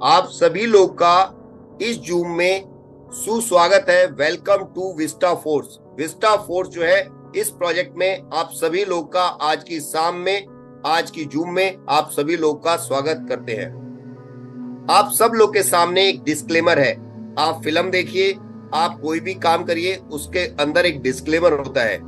आप सभी लोग का इस जूम में सुस्वागत है। Welcome to Vista Force. Vista Force जो है, इस प्रोजेक्ट में आप सभी लोग का आज की शाम में, आज की जूम में आप सभी लोग का स्वागत करते हैं। आप सब लोग के सामने एक डिस्क्लेमर है। आप फिल्म देखिए, आप कोई भी काम करिए, उसके अंदर एक डिस्क्लेमर होता है।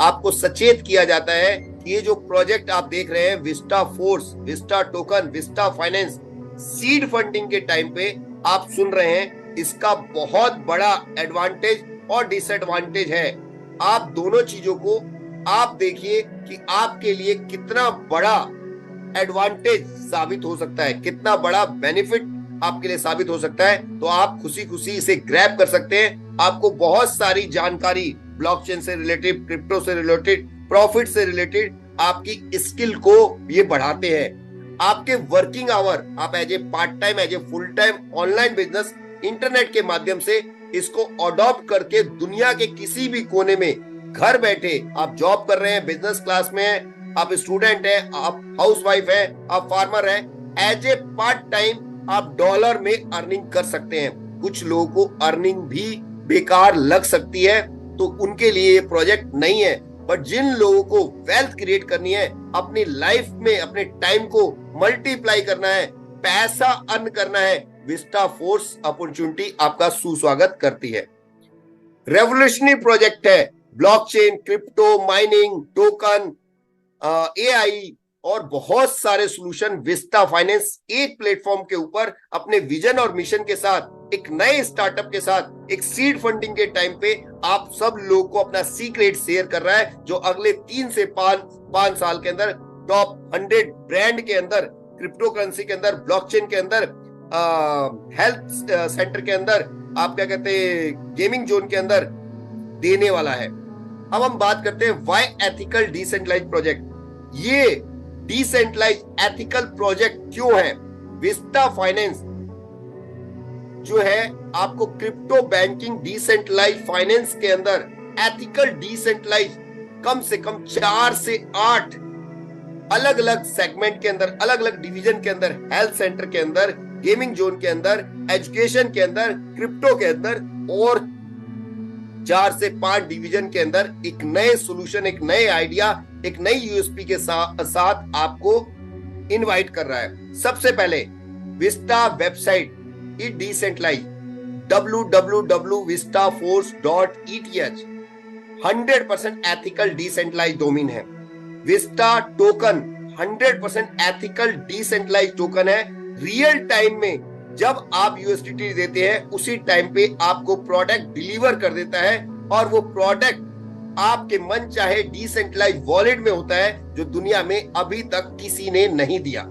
आपको सचेत किया जाता है कि ये जो प्रोजेक्ट आप देख रहे हैं, Vista Force, Vista token, Vista finance, seed funding के टाइम पे आप सुन रहे हैं, इसका बहुत बड़ा एडवांटेज और डिसएडवांटेज है। आप दोनों चीजों को आप देखिए कि आपके लिए कितना बड़ा एडवांटेज साबित हो सकता है, कितना बड़ा बेनिफिट आपके लिए साबित हो सकता है। तो आप खुशी खुशी इसे ग्रैब कर सकते हैं। आपको बहुत सारी जानकारी ब्लॉकचेन से रिलेटेड, क्रिप्टो से रिलेटेड, प्रॉफिट से रिलेटेड आपकी स्किल को ये बढ़ाते हैं। आपके वर्किंग आवर, आप as a part time, as a full time online business internet के माध्यम से इसको अडॉप्ट करके दुनिया के किसी भी कोने में घर बैठे आप जॉब कर रहे हैं, बिजनेस क्लास में है, आप स्टूडेंट हैं, आप हाउसवाइफ हैं, आप फार्मर हैं, एज ए पार्ट टाइम आप डॉलर में अर्निंग कर सकते हैं। कुछ लोगों को अर्निंग भी बेकार लग सकती है, तो उनके लिए ये प्रोजेक्ट नहीं है। बट जिन लोगों को वेल्थ क्रिएट करनी है, अपनी लाइफ में अपने टाइम को मल्टीप्लाई करना है, पैसा अर्न करना है, विस्टा फोर्स अपॉर्चुनिटी आपका सुस्वागत करती है। रेवोल्यूशनरी प्रोजेक्ट है। Blockchain, crypto, mining, token, AI और बहुत सारे सॉल्यूशन विस्टा फाइनेंस एक प्लेटफॉर्म के ऊपर अपने विजन और मिशन के साथ, एक नए स्टार्टअप के साथ, एक सीड फंडिंग के टाइम पे आप सब लोगों को अपना सीक्रेट शेयर कर रहा है, जो अगले 3 से 5 साल के अंदर टॉप 100 ब्रांड के अंदर, क्रिप्टो करेंसी के अंदर, ब्लॉकचेन के अंदर, हेल्थ सेंटर के अंदर, आप क्या कहते हैं, गेमिंग जोन के अंदर देने वाला है। अब हम बात करते हैं वाई एथिकल डिसेंट्रलाइज्ड प्रोजेक्ट। ये डिसेंट्रलाइज्ड एथिकल प्रोजेक्ट क्यों है? विस्टा फाइनेंस जो है, आपको क्रिप्टो बैंकिंग डिसेंट्रलाइज्ड फाइनेंस के अंदर एथिकल डिसेंट्रलाइज्ड कम से कम 4 से 8 अलग अलग सेगमेंट के अंदर, अलग अलग डिवीजन के अंदर, हेल्थ सेंटर के अंदर, गेमिंग जोन के अंदर, एजुकेशन के अंदर, क्रिप्टो के अंदर और 4 से 5 डिवीजन के अंदर एक नए सॉल्यूशन, एक नए आइडिया, एक नई यूएसपी के साथ आपको इनवाइट कर रहा है। सबसे पहले Vista website is decentralized, www.vistaforce.eth 100% ethical decentralized domain है। Vista token 100% ethical decentralized token है। रियल टाइम में जब आप यूएसडीटी देते हैं, उसी टाइम पे आपको प्रोडक्ट डिलीवर कर देता है, और वो प्रोडक्ट आपके मन चाहे डिसेंट्रलाइज्ड वॉलेट में होता है, जो दुनिया में अभी तक किसी ने नहीं दिया।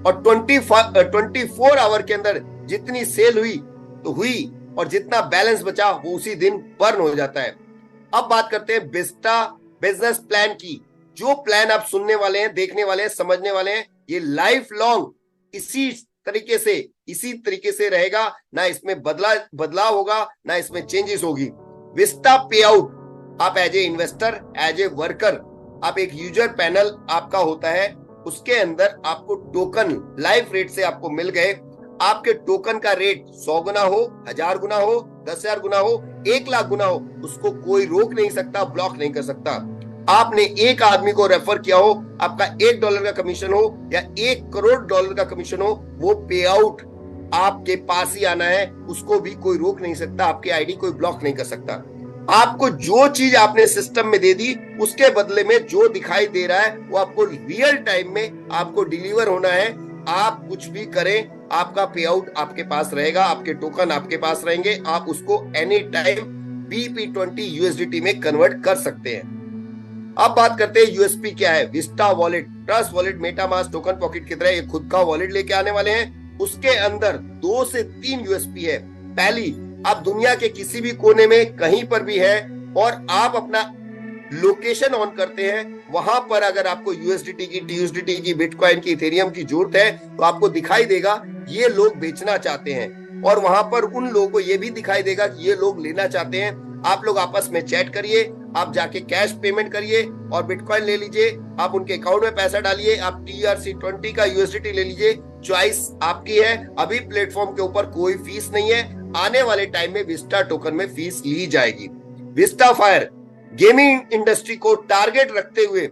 और 24 आवर के अंदर जितनी सेल हुई तो हुई, और जितना बैलेंस बचा वो उसी दिन बर्न हो जाता है। अब बात करते हैं विस्टा बिजनेस प्लान की। जो प्लान आप सुनने वाले हैं, देखने वाले हैं, समझने वाले हैं, ये लाइफ लॉन्ग इसी तरीके से रहेगा। ना इसमें बदलाव होगा, ना इसमें चेंजेस होगी। विस्टा पे आउट, आप as a investor, as a worker, आप एक यूजर पैनल आपका होता है, उसके अंदर आपको टोकन लाइव रेट से आपको मिल गए। आपके टोकन का रेट 100 गुना हो, 1000 गुना हो, 10,000 गुना हो, 1 लाख गुना हो, उसको कोई रोक नहीं सकता, ब्लॉक नहीं कर सकता। आपने एक आदमी को रेफर किया हो, आपका $1 का कमीशन हो या $1 करोड़ का कमीशन हो, वो पे आउट आपके पास ही आना है, उसको भी कोई रोक नहीं सकता, आपकी आईडी कोई ब्लॉक नहीं कर सकता। आपको जो चीज आपने सिस्टम में दे दी, उसके बदले में जो दिखाई दे रहा है वो आपको रियल टाइम में आपको डिलीवर होना है। आप कुछ भी करें, आपका पे आउट आपके पास रहेगा, आपके टोकन आपके पास रहेंगे, आप उसको एनी टाइम BP20 USDT में कन्वर्ट कर सकते हैं। अब बात करते हैं यूएसपी क्या है। Vista wallet, trust wallet, MetaMask, token pocket की तरह एक खुद का वॉलेट लेके आने वाले हैं। उसके अंदर 2 से 3 यूएसपी है। पहली, आप दुनिया के किसी भी कोने में कहीं पर भी है और आप अपना लोकेशन ऑन करते हैं, वहां पर अगर आपको यूएसडीटी की, टीयूएसडीटी की, बिटकॉइन की, इथेरियम की जरूरत है, तो आपको दिखाई देगा ये लोग बेचना चाहते हैं, और वहां पर उन लोगों को ये भी दिखाई देगा कि ये लोग लेना चाहते हैं। आप लोग आपस में चैट करिए, आप जाके कैश पेमेंट करिए और बिटकॉइन ले लीजिए, आप उनके अकाउंट में पैसा डालिए, आप TRC20 का यूएसडीटी ले लीजिए, चॉइस आपकी है। अभी प्लेटफॉर्म के ऊपर कोई फीस नहीं है, आने वाले टाइम में विस्टा टोकन में फीस ली जाएगी। विस्टा फायर गेमिंग इंडस्ट्री को टारगेट रखते हुए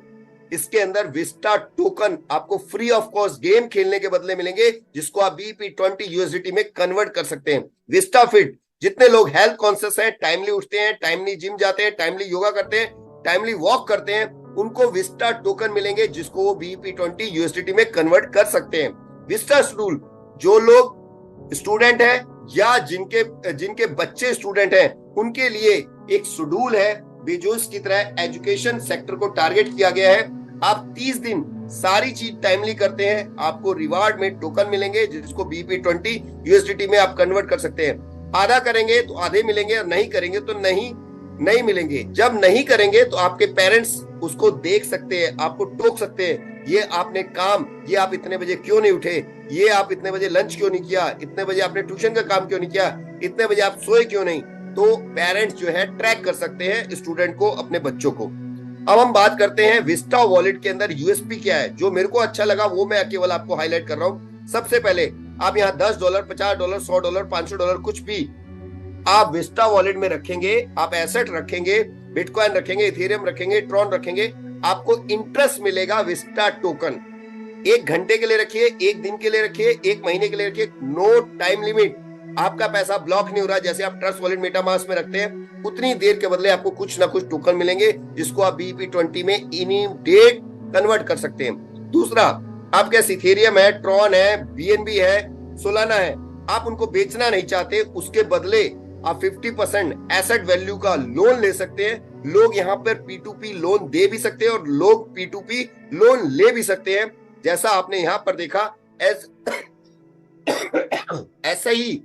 इसके अंदर विस्टा टोकन आपको फ्री ऑफ कॉस्ट गेम खेलने के बदले मिलेंगे, जिसको आप BP20 यूएसडीटी में कन्वर्ट कर सकते हैं। विस्टा फिट, जितने लोग हेल्थ कॉन्शियस हैं, टाइमली उठते हैं, टाइमली जिम जाते हैं, टाइमली योगा करते हैं, टाइमली वॉक करते हैं, उनको विस्टा टोकन मिलेंगे, जिसको वो BP20 यूएसडीटी में कन्वर्ट कर सकते हैं। विस्टा शेड्यूल, जो लोग स्टूडेंट हैं या जिनके बच्चे स्टूडेंट हैं, उनके लिए एक शेड्यूल है। बेजोस की तरह एजुकेशन सेक्टर को टारगेट किया गया है। आप 30 दिन सारी चीज टाइमली करते हैं, आपको रिवार्ड में टोकन मिलेंगे, जिसको BP20 यूएसडीटी में आप कन्वर्ट कर सकते हैं। आधा करेंगे तो आधे मिलेंगे, और नहीं करेंगे तो नहीं मिलेंगे। जब नहीं करेंगे तो आपके पेरेंट्स उसको देख सकते हैं, आपको टोक सकते हैं, ये आपने काम, ये आप इतने बजे क्यों नहीं उठे, ये आप इतने बजे लंच क्यों नहीं किया, इतने बजे आपने ट्यूशन का काम क्यों नहीं किया, इतने बजे आप सोए क्यों नहीं। तो पेरेंट्स जो है ट्रैक कर सकते हैं स्टूडेंट को, अपने बच्चों को। अब हम बात करते हैं विस्टा वॉलेट के अंदर यूएसपी क्या है। जो मेरे को अच्छा लगा वो मैं केवल आपको हाईलाइट कर रहा हूं। सबसे पहले आप यहाँ $10, $50, $100, $500 कुछ भी आप विस्टा वॉलेट में रखेंगे, आप एसेट रखेंगे, बिटकॉइन रखेंगे, इथेरियम रखेंगे, ट्रॉन रखेंगे, आपको इंटरेस्ट मिलेगा विस्टा टोकन। 1 घंटे के लिए रखिए, 1 दिन के लिए रखिए, 1 महीने के लिए रखिए, नो टाइम लिमिट। आपका पैसा ब्लॉक नहीं हो रहा। जैसे आप ट्रस्ट वॉलेट मेटामास्क में रखते हैं, उतनी देर के बदले आपको कुछ ना कुछ टोकन मिलेंगे, जिसको आप BP20 में इमीडिएट कन्वर्ट कर सकते हैं। दूसरा, आपके इथेरियम है, ट्रॉन है, BNB है, सोलाना है, आप उनको बेचना नहीं चाहते, उसके बदले आप 50% एसेट वैल्यू का लोन ले सकते हैं। लोग यहाँ पर P2P लोन दे भी सकते हैं और लोग P2P लोन ले भी सकते हैं, जैसा आपने यहाँ पर देखा। ऐसा ही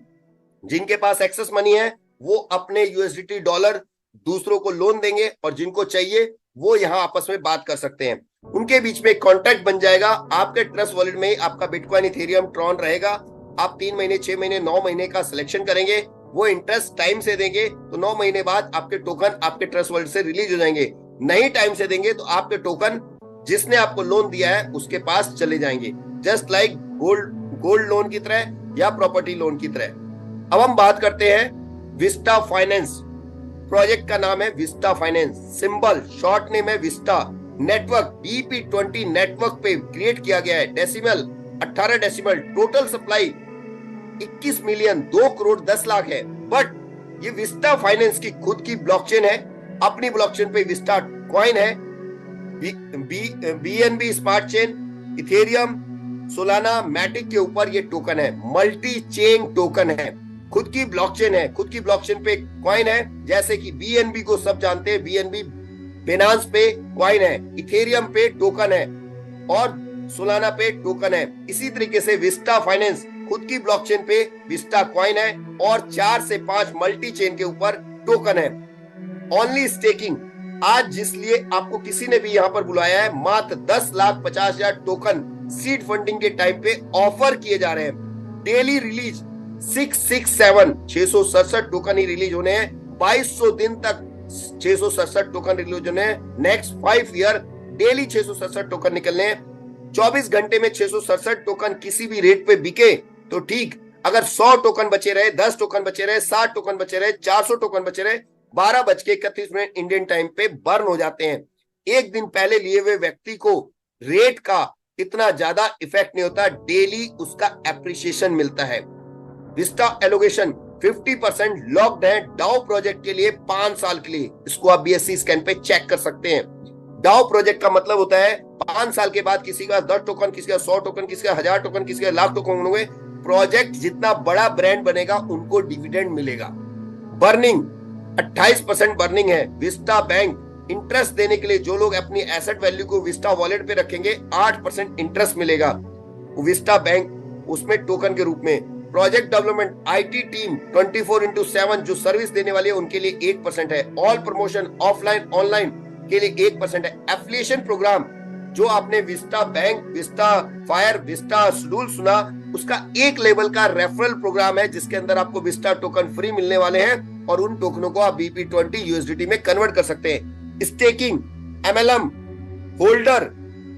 जिनके पास एक्सेस मनी है वो अपने USDT डॉलर दूसरों को लोन देंगे, और जिनको चाहिए वो यहाँ आपस में बात कर सकते हैं। उनके बीच में एक कॉन्ट्रैक्ट बन जाएगा। आपके ट्रस्ट वॉलेट में आपका बिटकॉइन, इथेरियम, ट्रॉन रहेगा। आप 3 महीने, 6 महीने, 9 महीने का सिलेक्शन करेंगे, वो इंटरेस्ट टाइम से देंगे तो 9 महीने बाद आपके टोकन आपके ट्रस्ट वॉलेट से रिलीज हो जाएंगे। नहीं टाइम से देंगे तो आपके टोकन जिसने आपको लोन दिया है उसके पास चले जाएंगे, जस्ट लाइक गोल्ड लोन की तरह या प्रॉपर्टी लोन की तरह। अब हम बात करते हैं विस्टा फाइनेंस। प्रोजेक्ट का नाम है Vista finance, symbol short name है विस्टा। नेटवर्क BP20 नेटवर्क पे क्रिएट किया गया है। Decimal 18 decimal, total supply 21 million 2 crore 10 lakh है। बट ये विस्टा फाइनेंस की खुद की ब्लॉकचेन है। अपनी ब्लॉकचेन पे विस्टा कॉइन है, BNB smart chain, Ethereum, Solana, Matic के ऊपर ये टोकन है। मल्टी चेन टोकन है, खुद की ब्लॉकचेन है, खुद की ब्लॉकचेन पे कॉइन है। जैसे कि BNB को सब जानते हैं, BNB बिनांस पे कॉइन है, इथेरियम पे टोकन है और सोलाना पे टोकन है। इसी तरीके से विस्टा फाइनेंस खुद की ब्लॉकचेन पे विस्टा कॉइन है और 4 से 5 मल्टी चेन के ऊपर टोकन है। ओनली स्टेकिंग, आज जिसलिए आपको किसी ने भी यहाँ पर बुलाया है, मात्र 10,50,000 टोकन सीड फंडिंग के टाइम पे ऑफर किए जा रहे हैं। डेली रिलीज 667 टोकन ही रिलीज होने हैं। 2200 दिन तक 667 टोकन रिलीज होने हैं। नेक्स्ट 5 ईयर डेली 667 टोकन निकलने हैं। 24 घंटे में 667 टोकन किसी भी रेट पे बिके तो ठीक, अगर 100 टोकन बचे रहे, 10 टोकन बचे रहे, 60 टोकन बचे रहे, 400 टोकन बचे रहे, 12:31 इंडियन टाइम पे बर्न हो जाते हैं। एक दिन पहले लिए हुए व्यक्ति को रेट का इतना ज्यादा इफेक्ट नहीं होता, डेली उसका एप्रिसिएशन मिलता है। विस्टा एलोकेशन 50% लॉक्ड है डाउ प्रोजेक्ट के लिए 5 साल के लिए। इसको आप BSC स्कैन पे चेक कर सकते हैं। डाउ प्रोजेक्ट का मतलब होता है 5 साल के बाद किसी का 10 टोकन, किसी का 100 टोकन, किसी का 1000 टोकन, किसी का लाख टोकन होंगे। प्रोजेक्ट जितना बड़ा ब्रांड बनेगा उनको डिविडेंड मिलेगा। बर्निंग 28% बर्निंग है। विस्टा बैंक इंटरेस्ट देने के लिए जो लोग अपनी एसेट वैल्यू को विस्टा वॉलेट पे रखेंगे 8% इंटरेस्ट मिलेगा विस्टा बैंक उसमें टोकन के रूप में। प्रोजेक्ट डेवलपमेंट IT टीम 24/7 जो सर्विस देने वाली है उनके लिए 1% है। ऑल प्रमोशन ऑफलाइन ऑनलाइन के लिए 1% है। एफिलिएशन प्रोग्राम जो आपने Vista bank, Vista fire, Vista schedule सुना, उसका एक लेवल का रेफरल प्रोग्राम है जिसके अंदर आपको विस्टा टोकन फ्री मिलने वाले हैं और उन टोकनों को आप BP20 USDT में कन्वर्ट कर सकते हैं। स्टेकिंग, MLM, होल्डर,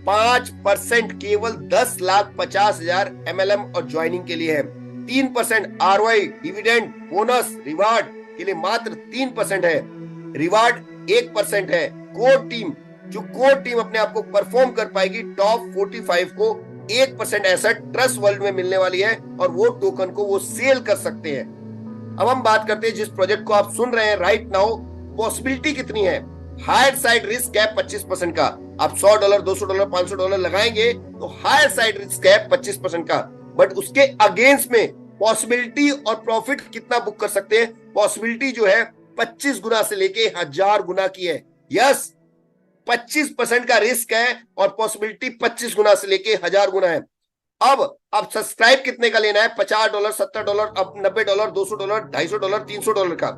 5% केवल 10,50,000 MLM और ज्वाइनिंग के लिए है। 3% ROI डिविडेंड बोनस रिवार्ड के लिए मात्र 3% है। रिवार्ड 1% है। कोर टीम, जो कोर टीम अपने आप को परफॉर्म कर पाएगी टॉप 45 को 1% ऐसा ट्रस्ट वर्ल्ड में मिलने वाली है और वो टोकन को वो सेल कर सकते हैं। अब हम बात करते हैं जिस प्रोजेक्ट को आप सुन रहे हैं राइट नाउ, पॉसिबिलिटी कितनी है। हायर साइड रिस्क है 25% का। आप $100, $200, $500 लगाएंगे तो हायर साइड रिस्क है 25% का, बट उसके अगेंस्ट में पॉसिबिलिटी और प्रॉफिट कितना बुक कर सकते हैं। पॉसिबिलिटी जो है 25 गुना से लेके 1000 गुना की है। यस, 25% का रिस्क है और पॉसिबिलिटी 25 गुना से लेके 1000 गुना है। अब सब्सक्राइब कितने का लेना है, $50, $70, अब $90, $200, $250, $300 का।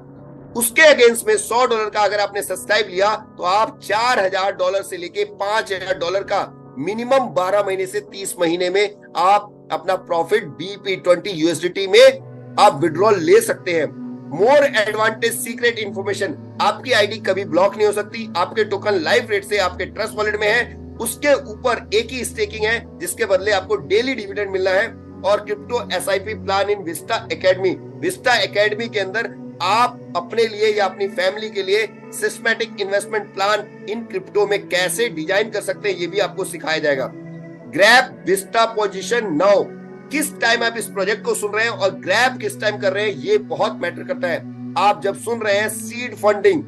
उसके अगेंस्ट में $100 का अगर आपने सब्सक्राइब लिया तो आप $4000 से लेके $5000 का मिनिमम 12 महीने से 30 महीने में आप अपना प्रॉफिट BP20 USDT में आप विड्रॉल ले सकते हैं। मोर एडवांटेज सीक्रेट इंफॉर्मेशन, आपकी आईडी कभी ब्लॉक नहीं हो सकती। आपके टोकन लाइव रेट से आपके ट्रस्ट वॉलेट में है, उसके ऊपर एक ही स्टेकिंग है जिसके बदले आपको डेली डिविडेंड मिलना है। और crypto SIP plan in Vista academy, Vista academy के अंदर आप अपने लिए या अपनी फैमिली के लिए systematic investment plan in crypto में कैसे डिजाइन कर सकते हैं ये भी आपको सिखाया जाएगा। ग्रैब विस्टा पोजीशन नाउ, किस टाइम आप इस प्रोजेक्ट को सुन रहे हैं और ग्रैब किस टाइम कर रहे हैं ये बहुत मैटर करता है। आप जब सुन रहे हैं सीड फंडिंग,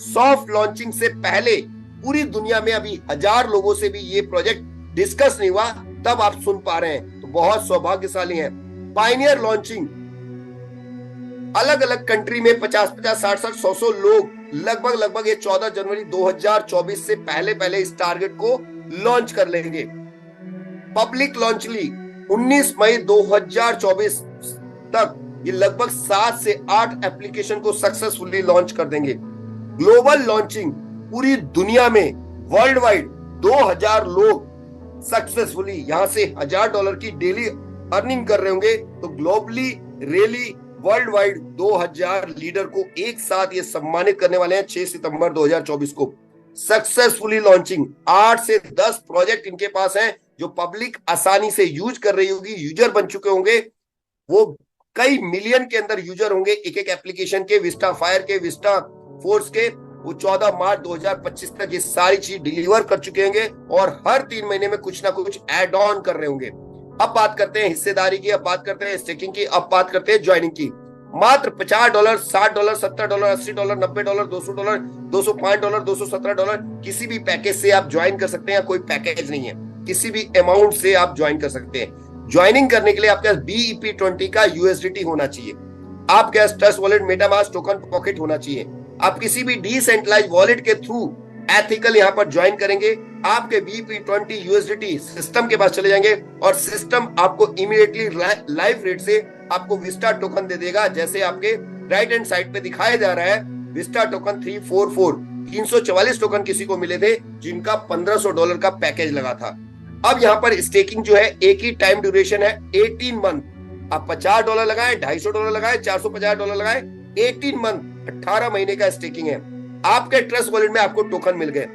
सॉफ्ट लॉन्चिंग से पहले पूरी दुनिया में अभी 1000 लोगों से भी ये प्रोजेक्ट डिस्कस नहीं हुआ, तब आप सुन पा रहे हैं, तो बहुत सौभाग्यशाली हैं। पायनियर लॉन्चिंग, अलग अलग कंट्री में 50-50, 60-60, 100-100 लोग लगभग ये 14 जनवरी 2024 से पहले इस टारगेट को लॉन्च कर लेंगे। पब्लिक लॉन्चली 19 मई 2024 तक ये लगभग 7 से 8 एप्लीकेशन को सक्सेसफुली लॉन्च कर देंगे। ग्लोबल लॉन्चिंग, पूरी दुनिया में वर्ल्ड वाइड 2000 लोग सक्सेसफुली यहां से $1000 की डेली अर्निंग कर रहे होंगे, तो ग्लोबली रेली वर्ल्ड वाइड 2000 लीडर को एक साथ ये सम्मानित करने वाले हैं 6 सितंबर 2024 को। सक्सेसफुली लॉन्चिंग 8 से 10 प्रोजेक्ट इनके पास हैं जो पब्लिक आसानी से यूज कर रही होगी, यूजर बन चुके होंगे, वो कई मिलियन के अंदर यूजर होंगे एक एक एप्लीकेशन के, विस्टा फायर के, विस्टा फोर्स के। वो 14 मार्च 2025 तक ये सारी चीज डिलीवर कर चुके होंगे और हर 3 महीने में कुछ ना कुछ एड ऑन कर रहे होंगे। अब बात करते हैं हिस्सेदारी की, अब बात करते हैं स्टेकिंग की, अब बात करते हैं ज्वाइनिंग की। मात्र $50, $60, $70, $80, $90, $200, $205, $217 किसी भी पैकेज से आप ज्वाइन कर सकते हैं। कोई पैकेज नहीं है, किसी भी अमाउंट से आप ज्वाइन कर सकते हैं। ज्वाइनिंग करने के लिए आपके पास BEP20 का USDT होना चाहिए, आपके पास trust wallet, MetaMask, token pocket होना चाहिए। आप किसी भी डिसेंट्रलाइज्ड वॉलेट के थ्रू एथिकल यहां पर ज्वाइन करेंगे, आपके BP20 USDT सिस्टम के पास चले जाएंगे और सिस्टम आपको इमीडिएटली लाइव रेट से आपको विस्टा टोकन दे देगा। जैसे आपके राइट हैंड साइड पे दिखाया जा रहा है, विस्टा टोकन 344 टोकन किसी को मिले थे जिनका $1500 का पैकेज लगा था। अब यहाँ पर स्टेकिंग जो है एक ही टाइम ड्यूरेशन है 18 मंथ। आप $50 लगाए, $250 लगाए, $450 लगाए, 18 मंथ 18 महीने का स्टेकिंग है। आपके ट्रस्ट वॉलेट में आपको टोकन मिल गए।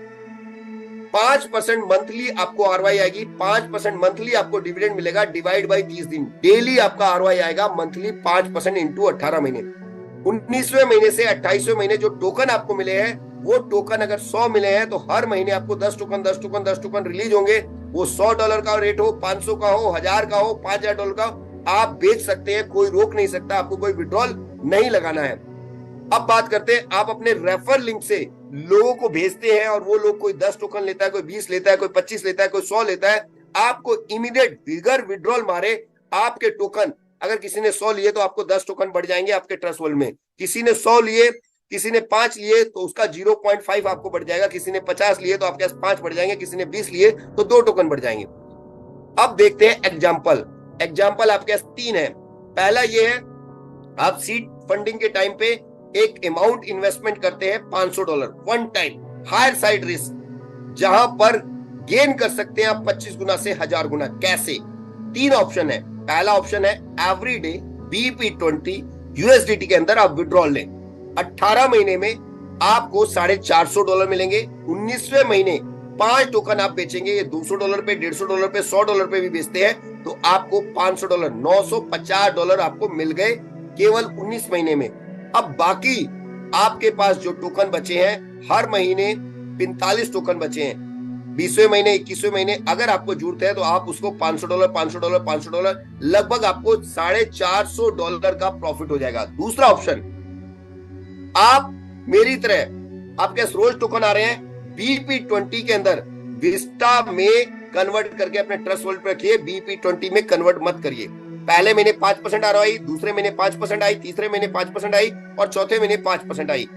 5% मंथली आपको ROI आएगी, 5% मंथली आपको डिविडेंड मिलेगा डिवाइड बाई 30 दिन। डेली आपका ROI आएगा मंथली 5% इंटू 18 महीने। 19वें महीने से 28वें महीने जो टोकन आपको मिले हैं, वो टोकन अगर 100 मिले हैं तो हर महीने आपको 10 टोकन रिलीज होंगे। वो $100 का रेट हो, 500 का हो, 1000 का हो, $5000 का आप बेच सकते हैं, कोई रोक नहीं सकता, आपको कोई विड्रॉल नहीं लगाना है। अब बात करते हैं, आप अपने रेफर लिंक से लोगों को भेजते हैं और वो लोग कोई 10 टोकन लेता है, कोई 20 लेता है, कोई 25 लेता है, कोई 100 लेता है। आपको इमीडिएट बिगर विड्रॉल मारे आपके टोकन, अगर किसी ने 100 लिए तो आपको 10 टोकन बढ़ जाएंगे आपके ट्रस्ट वॉलेट में। किसी ने 100 लिए, किसी ने 5 लिए तो उसका 0.5 आपको बढ़ जाएगा। किसी ने 50 लिए तो आपके पास 5 बढ़ जाएंगे। किसी ने 20 लिए तो 2 टोकन बढ़ जाएंगे। अब देखते हैं एग्जाम्पल आपके पास 3 है। पहला ये है, आप सीड फंडिंग के टाइम पे एक अमाउंट इन्वेस्टमेंट करते हैं $500 one time, higher side risk, जहां पर गेन कर सकते हैं आप 25 गुना से 1000 गुना। कैसे? 3 ऑप्शन है। पहला ऑप्शन है एवरीडे BP20 USDT के अंदर आप विड्रॉल लें। 18 महीने में आपको $450 मिलेंगे। 19वें महीने 5 टोकन आप बेचेंगे, ये $200 पे, $150 पे, $100 पे भी बेचते हैं, तो आपको $500 $950 आपको मिल गए केवल 19 महीने में। अब बाकी आपके पास जो टोकन बचे हैं, हर महीने 45 टोकन बचे हैं, 20वें महीने 21वें महीने अगर आपको जरूरत है तो आप उसको $500 $500 $500 लगभग आपको $450 का प्रॉफिट हो जाएगा। दूसरा ऑप्शन, आप मेरी तरह आपके रोज टोकन आ रहे हैं BP20 के अंदर, विस्टा में कन्वर्ट करके अपने ट्रस्ट वॉलेट पर रखिए, BP20 में कन्वर्ट मत करिए। पहले महीने 5% ROI, दूसरे महीने 5% आई, तीसरे महीने 5% आई और चौथे महीने 5% आई।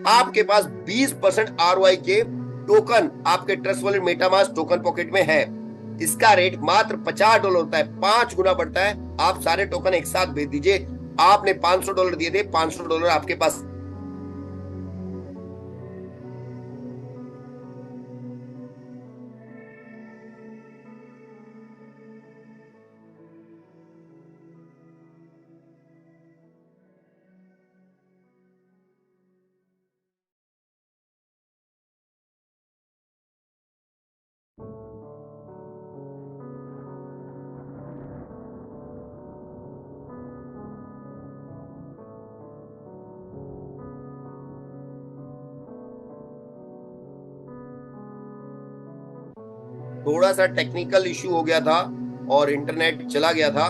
आपके पास 20% ROI के टोकन आपके trust wallet MetaMask token pocket में है। इसका रेट मात्र $50 होता है, 5 गुना बढ़ता है। आप सारे टोकन एक साथ भेज दीजिए। आपने $500 दिए थे, $500 आपके पास। थोड़ा सा टेक्निकल इश्यू हो गया था और इंटरनेट चला गया था।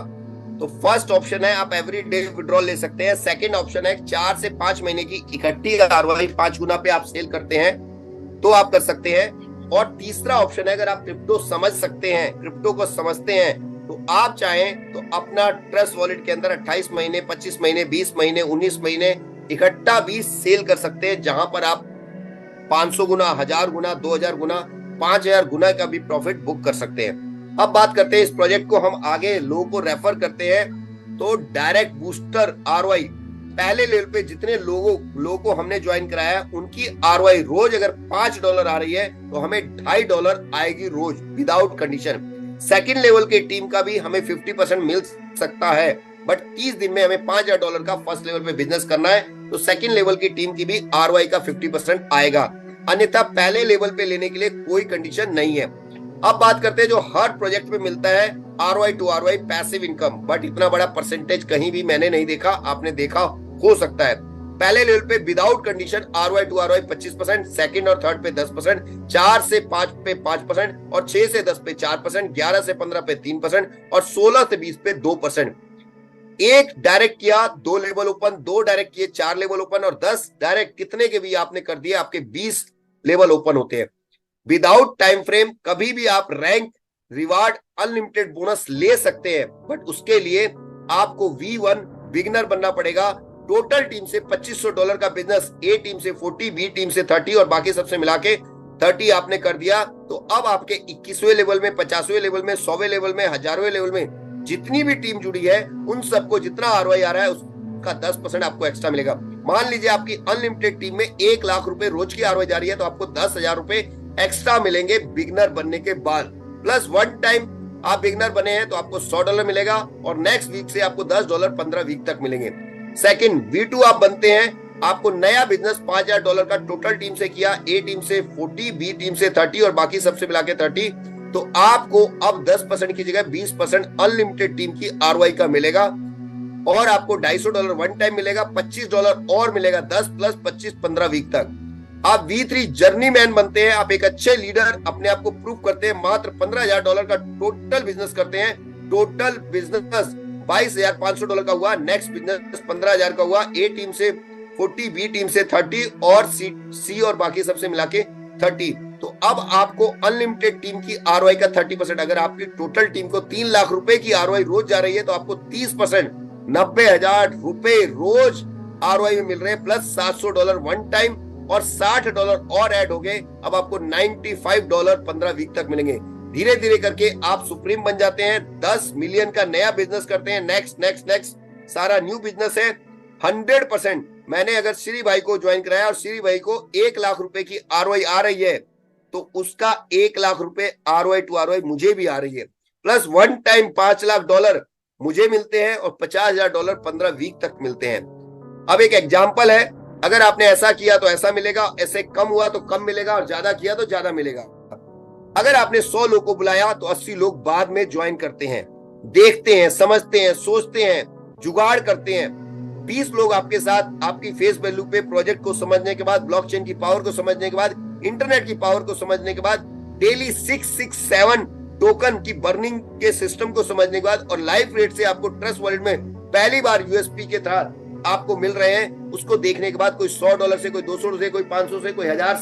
तो फर्स्ट ऑप्शन है आप एवरी डे विड्रॉल ले सकते हैं। सेकंड ऑप्शन है 4 से 5 महीने की इकट्ठी ROI 5 गुना पे आप सेल करते हैं तो आप कर सकते हैं। और तीसरा ऑप्शन है, अगर आप क्रिप्टो समझ सकते हैं, क्रिप्टो को समझते हैं, तो आप चाहें तो अपना ट्रस्ट वॉलेट के अंदर 28 महीने 25 महीने 20 महीने 19 महीने इकट्ठा भी सेल कर सकते हैं, जहां पर आप 500 गुना 1000 गुना 2000 गुना 5000 गुना का भी प्रॉफिट बुक कर सकते हैं। अब बात करते हैं इस प्रोजेक्ट को हम आगे लोगों को रेफर करते हैं, तो डायरेक्ट बूस्टर ROI पहले लेवल पे जितने लोगों को हमने ज्वाइन कराया उनकी ROI रोज अगर $5 आ रही है तो हमें $2.5 आएगी रोज विदाउट कंडीशन। सेकंड लेवल की टीम का भी हमें 50% मिल सकता है, बट 30 दिन में हमें $5000 का फर्स्ट लेवल पे बिजनेस करना है, तो सेकंड लेवल की टीम की भी ROI का 50% आएगा। अन्यथा पहले लेवल पे लेने के लिए कोई कंडीशन नहीं है। अब बात करते हैं जो हर प्रोजेक्ट में मिलता है ROI to ROI passive income, but इतना बड़ा परसेंटेज कहीं भी मैंने नहीं देखा, आपने देखा हो सकता है। पहले लेवल पे without condition ROI to ROI 25%, second और थर्ड पे 10%, 4 से 5 पे 5% और 6 से 10 पे 4%, 11 से 15 पे 3% और 16 से 20 पे 2%। एक डायरेक्ट किया 2 लेवल ओपन, 2 डायरेक्ट किए 4 लेवल ओपन और 10 डायरेक्ट कितने के भी आपने कर दिए आपके 20 लेवल ओपन होते हैं। विदाउट टाइम फ्रेम कभी भी आप रैंक रिवार्ड अनलिमिटेड बोनस ले सकते हैं, बट उसके लिए आपको V1 बिगिनर बनना पड़ेगा। टोटल टीम से $2500 का बिजनेस, A टीम से 40, B टीम से 30 और बाकी सबसे मिला के 30 आपने कर दिया, तो अब आपके 21वें लेवल में, 50वें लेवल में, 100वें लेवल में, 1000वें लेवल में जितनी भी टीम जुड़ी है उन सबको जितना ROI आ रहा है उसका 10% आपको एक्स्ट्रा मिलेगा। मान लीजिए आपकी अनलिमिटेड टीम में 1 लाख रुपए रोज की ROI जा रही है, तो आपको 10,000 रुपए एक्स्ट्रा मिलेंगे बिगनर बनने के बाद। प्लस वन टाइम आप बिगनर बने हैं तो आपको $100 मिलेगा और नेक्स्ट वीक से आपको $10 15 वीक तक मिलेंगे। सेकंड V2 आप बनते हैं, आपको नया बिजनेस $5000 का टोटल टीम से किया, A टीम से 40, B टीम से 30 और बाकी सबसे मिला के 30, तो आपको अब 10% की जगह 20% अनलिमिटेड टीम की ROI का मिलेगा और आपको $250 वन टाइम मिलेगा, $25 और मिलेगा, 10 प्लस 25 15 वीक तक। आप V3 जर्नी मैन बनते हैं, आप एक अच्छे लीडर अपने आप को प्रूव करते हैं, मात्र $15,000 का टोटल बिजनेस करते हैं। टोटल बिजनेस $22,500 का हुआ, नेक्स्ट बिजनेस 15,000 का हुआ, A टीम से 40, B टीम से 30 और C और बाकी सबसे मिला के 30। तो अब आपको अनलिमिटेड टीम की ROI का 30%, अगर आपकी टोटल टीम को 3 लाख रुपए की ROI रोज जा रही है तो आपको 30% $90,000 रुपए रोज ROI में मिल रहे हैं, प्लस $700 वन टाइम और $60 और ऐड हो गए। अब आपको $95 15 वीक तक मिलेंगे। धीरे धीरे करके आप सुप्रीम बन जाते हैं, 10 मिलियन का नया बिजनेस करते हैं। नेक्स्ट नेक्स्ट नेक्स्ट सारा न्यू बिजनेस है। 100% मैंने अगर श्री भाई को ज्वाइन कराया और श्री भाई को 1 लाख रुपए की ROI आ रही है तो उसका 1 लाख रुपए ROI to ROI मुझे भी आ रही है, प्लस वन टाइम $5 लाख मुझे मिलते हैं और $50,000 15 वीक तक मिलते हैं। अब एक एग्जाम्पल है, अगर आपने ऐसा किया तो ऐसा मिलेगा, ऐसे कम हुआ तो कम मिलेगा और ज्यादा किया तो ज्यादा मिलेगा। अगर आपने 100 लोग को बुलाया तो 80 लोग बाद में ज्वाइन करते हैं, देखते हैं, समझते हैं, सोचते हैं, जुगाड़ करते हैं। 20 लोग आपके साथ आपकी फेस वैल्यू पे प्रोजेक्ट को समझने के बाद, ब्लॉकचेन की पावर को समझने के बाद, इंटरनेट की पावर को समझने के बाद, डेली 667 टोकन की बर्निंग के सिस्टम को समझने के बाद और लाइव रेट से आपको ट्रस्ट वॉलेट में पहली बार यूएसपी के तहत आपको मिल रहे हैं, उसको देखने के बाद कोई $100 से, कोई 200 से, कोई 500 से, कोई 1000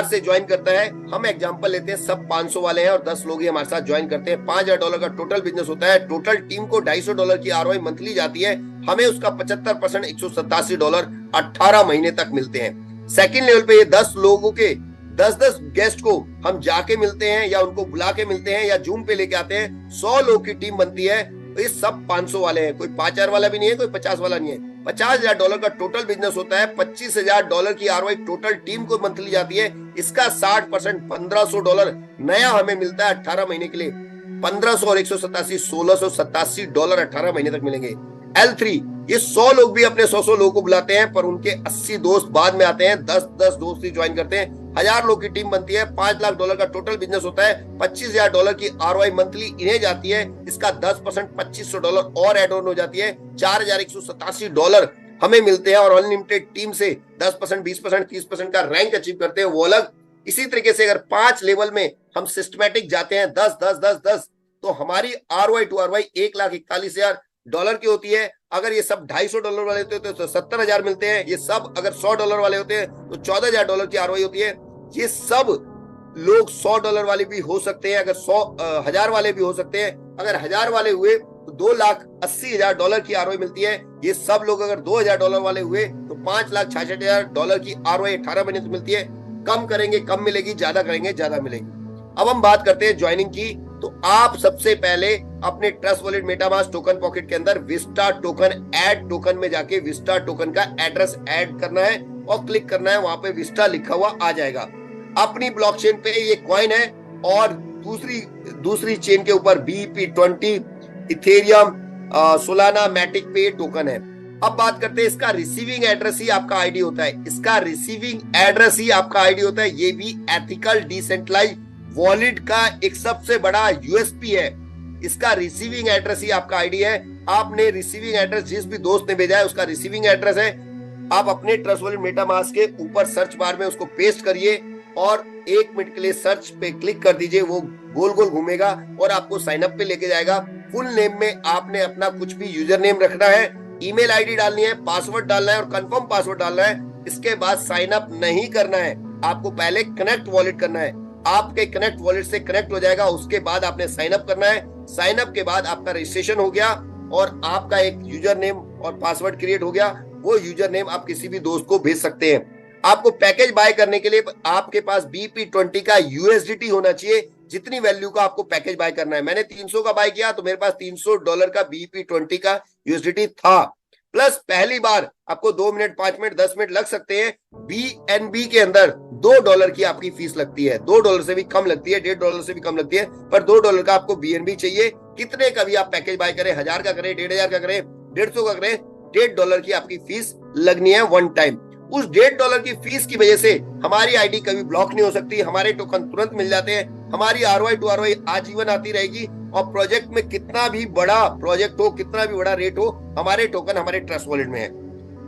से ज्वाइन करता है। हम एग्जांपल लेते हैं, सब 500 वाले हैं और 10 लोग ही हमारे साथ ज्वाइन करते हैं। $5000 का टोटल बिजनेस होता है। टोटल टीम को $250 की आरओआई मंथली जाती है। हमें उसका 75% $187 18 महीने तक मिलते हैं। सेकंड लेवल पे ये 10 लोगों के 10-10 गेस्ट को हम जाके मिलते हैं या उनको बुला के मिलते हैं या जूम पे लेके आते हैं। 100 लोग की टीम बनती है। ये सब 500 वाले हैं, कोई 5000 वाला भी नहीं है, कोई 50 वाला नहीं है। $50,000 का टोटल बिजनेस होता है। $25,000 की आरओआई टोटल टीम को मंथली जाती है। इसका 60% $1,500 नया हमें मिलता है 18 महीने के लिए। 1500 और 187 $1,687 18 महीने तक मिलेंगे। L3 ये 100 लोग भी अपने 100 लोगों को बुलाते हैं, पर उनके 80 दोस्त बाद में आते हैं। 10-10 दोस्त ही ज्वाइन करते हैं। 1000 लोग की टीम बनती है। $5,00,000 का टोटल बिजनेस होता है। $25,000 की आरओआई मंथली इन्हें जाती है। इसका 10% $2,500 और एड ऑन हो जाती है। $4,187 हमें मिलते हैं और अनलिमिटेड टीम से 10%, 20%, 30% का रैंक अचीव करते हैं, वो अलग। इसी तरीके से अगर 5 लेवल में हम सिस्टमैटिक जाते हैं, 10-10-10-10, तो हमारी आरओआई टू आरओआई $1,41,000 की होती है। अगर ये सब $250 वाले होते हैं तो 70,000 मिलते हैं। ये सब अगर $100 वाले होते हैं तो $14,000 की आरओआई होती है। ये सब लोग $100 वाले भी हो सकते हैं, अगर 100,000 वाले भी हो सकते हैं। अगर 1000 वाले हुए तो $2,80,000 की आरओआई मिलती है। ये सब लोग अगर $2,000 वाले हुए तो $5,66,000 की आरओआई 18 महीने तक मिलती है। कम करेंगे कम मिलेगी, ज्यादा करेंगे ज्यादा मिलेगी। अब हम बात करते हैं ज्वाइनिंग की। तो आप सबसे पहले अपने trust wallet MetaMask token pocket के अंदर विस्टा टोकन ऐड टोकन में जाके विस्टा टोकन का एड्रेस ऐड करना है और क्लिक करना है। वहां पे विस्टा लिखा हुआ आ जाएगा। अपनी ब्लॉकचेन पे ये कॉइन है और दूसरी चेन के ऊपर BEP20, इथेरियम, सोलाना, मैटिक पे टोकन है। अब बात करते हैं, इसका रिसीविंग एड्रेस ही आपका आईडी होता है। इसका रिसीविंग एड्रेस ही आपका आईडी होता है। ये भी एथिकल डिसेंट्रलाइज्ड वॉलेट का एक सबसे बड़ा यूएसपी है। इसका रिसीविंग एड्रेस ही आपका आईडी है। आपने रिसीविंग एड्रेस जिस भी दोस्त ने भेजा है उसका रिसीविंग एड्रेस है। आप अपने ट्रस्ट वॉलेट मेटामास्क के ऊपर सर्च बार में उसको पेस्ट करिए और 1 मिनट के लिए सर्च पे क्लिक कर दीजिए। वो गोल गोल घूमेगा और आपको साइन अप पे लेके जाएगा। फुल नेम में आपने अपना कुछ भी यूजर नेम रखना है, ईमेल आईडी डालनी है, पासवर्ड डालना है और कंफर्म पासवर्ड डालना है। इसके बाद साइन अप नहीं करना है, आपको पहले कनेक्ट वॉलेट करना है। आपके कनेक्ट वॉलेट से कनेक्ट हो जाएगा, उसके बाद आपने साइन अप करना है। साइन अप के बाद आपका रजिस्ट्रेशन हो गया और आपका एक यूजर नेम और पासवर्ड क्रिएट हो गया। वो यूजर नेम आप किसी भी दोस्त को भेज सकते हैं। आपको पैकेज बाय करने के लिए आपके पास BEP20 का USDT होना चाहिए, जितनी वैल्यू का आपको पैकेज बाय करना है। मैंने 300 का बाय किया तो मेरे पास $300 का BEP20 का USDT था। प्लस पहली बार आपको 2 मिनट, 5 मिनट, 10 मिनट लग सकते हैं। BNB के अंदर $2 की आपकी फीस लगती है। $2 से भी कम लगती है, $1.5 से भी कम लगती है, पर $2 का आपको BNB चाहिए। कितने का भी आप पैकेज बाय करें, 1000 का करें, 1500 का करें, 150 का करें, $1.5 की आपकी फीस लगनी है वन टाइम। उस $1.5 की फीस की वजह से हमारी आईडी कभी ब्लॉक नहीं हो सकती। हमारे टोकन तुरंत मिल जाते हैं। हमारी आरओआई टू आरओआई आजीवन आती रहेगी और प्रोजेक्ट में कितना भी बड़ा प्रोजेक्ट हो, कितना भी बड़ा रेट हो, हमारे टोकन हमारे ट्रस्ट वॉलेट में है।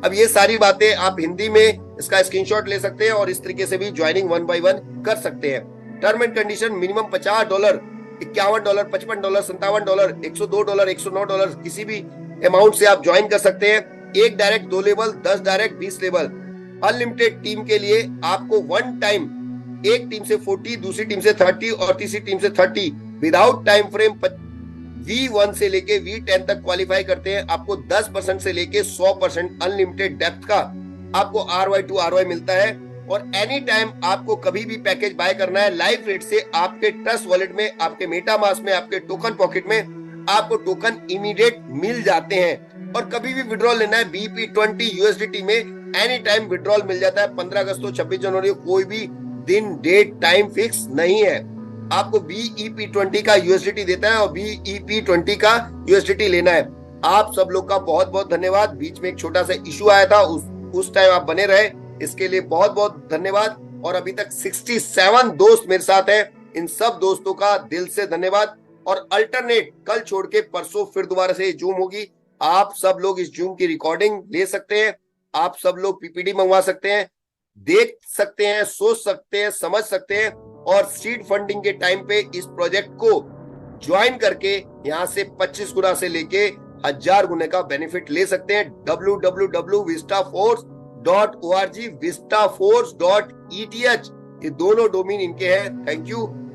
अब ये सारी बातें आप हिंदी में इसका स्क्रीनशॉट ले सकते हैं और इस तरीके से भी ज्वाइनिंग 1 बाय 1 कर सकते हैं। टर्म एंड कंडीशन मिनिमम $50, $51, $55, $57, $102, $109 किसी भी अमाउंट से आप ज्वाइन कर सकते हैं। 1 direct, 2 level, 10 direct, 20 level. Unlimited team के लिए आपको वन टाइम एक टीम से 40, दूसरी टीम से 30 और तीसरी टीम से 30 विदाउट टाइम फ्रेम V1 से लेके V10 तक क्वालिफाई करते हैं। आपको 10% से लेके 100% अनलिमिटेड डेप्थ का आपको ROI टू ROI मिलता है और एनी टाइम आपको कभी भी पैकेज बाय करना है लाइव रेट से आपके ट्रस्ट वॉलेट में, आपके मेटामास्क में, आपके टोकन पॉकेट में आपको टोकन इमीडिएट मिल जाते हैं। और कभी भी विड्रॉल लेना है BEP20 USDT में एनी टाइम विड्रॉल मिल जाता है। 15 अगस्त हो, 26 जनवरी हो, कोई भी दिन, डेट, टाइम फिक्स नहीं है। आपको BEP20 का USDT देता है और BEP20 का USDT लेना है। आप सब लोग का बहुत बहुत धन्यवाद। बीच में एक छोटा सा इशू आया था, उस टाइम आप बने रहे, इसके लिए बहुत बहुत धन्यवाद। और अभी तक 67 दोस्त मेरे साथ हैं। इन सब दोस्तों का दिल से धन्यवाद। और अल्टरनेट कल छोड़ के परसों फिर दोबारा से जूम होगी। आप सब लोग इस जूम की रिकॉर्डिंग ले सकते हैं, आप सब लोग पीपीटी मंगवा सकते हैं, देख सकते हैं, सोच सकते हैं, समझ सकते हैं और सीड फंडिंग के टाइम पे इस प्रोजेक्ट को ज्वाइन करके यहां से 25 गुना से लेके 1000 गुने का बेनिफिट ले सकते हैं। www.vistaforce.org vistaforce.eth ये दोनों डोमेन इनके हैं। Thank you.